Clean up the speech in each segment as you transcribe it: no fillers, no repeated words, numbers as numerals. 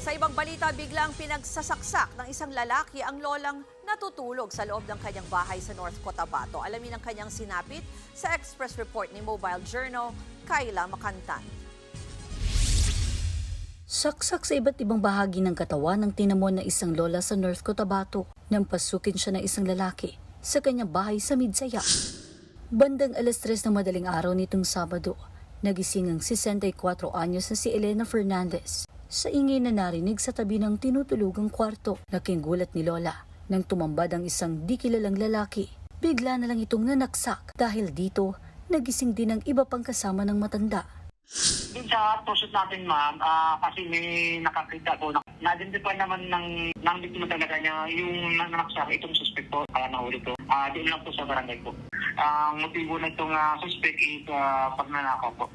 Sa ibang balita, biglang pinagsasaksak ng isang lalaki ang lolang natutulog sa loob ng kanyang bahay sa North Cotabato. Alamin ang kanyang sinapit sa Express Report ni Mobile Journal, Kayla Makantan. Saksak sa iba't ibang bahagi ng katawan ng tinamon ng isang lola sa North Cotabato nang pasukin siya ng isang lalaki sa kanyang bahay sa Midsaya. Bandang 3:00 ng madaling araw nitong Sabado, nagising ang 64 anyos na si Elena Fernandez sa ingay na narinig sa tabi ng tinutulugang kwarto. Laking gulat ni Lola nang tumambad ang isang di kilalang lalaki. Bigla na lang itong nanaksak dahil dito nagising din ang iba pang kasama ng matanda. Doon sa pusot natin, ma'am, kasi may nakakita po. Na-identify naman ng biktima talaga niya yung nanaksak itong suspect po, kaya nahuli po. Doon lang po sa barangay po. Ang motibo na itong suspect is pagnanakaw po.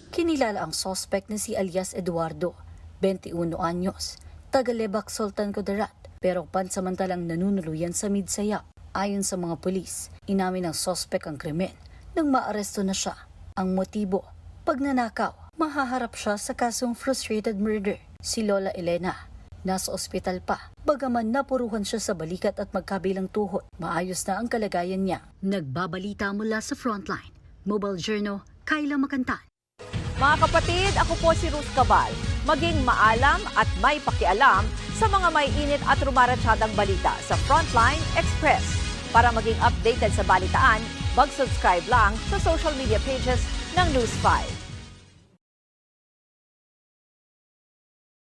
Kinilala ang suspect na si alias Eduardo, 21 anyos, taga Lebac, Sultan Kudarat, pero pansamantalang nanunuluyan sa Midsaya. Ayon sa mga pulis, inamin ng suspect ang krimen nang maaresto na siya. Ang motibo, pagnanakaw. Mahaharap siya sa kasong frustrated murder. Si Lola Elena nasa ospital pa, bagaman napuruhan siya sa balikat at magkabilang tuhod. Maayos na ang kalagayan niya. Nagbabalita mula sa Frontline, Mobile Journal, Kayla Makantan. Mga kapatid, ako po si Ruth Cabal. Maging maalam at may pakialam sa mga may init at rumaratsadang balita sa Frontline Express. Para maging updated sa balitaan, mag-subscribe lang sa social media pages ng News 5.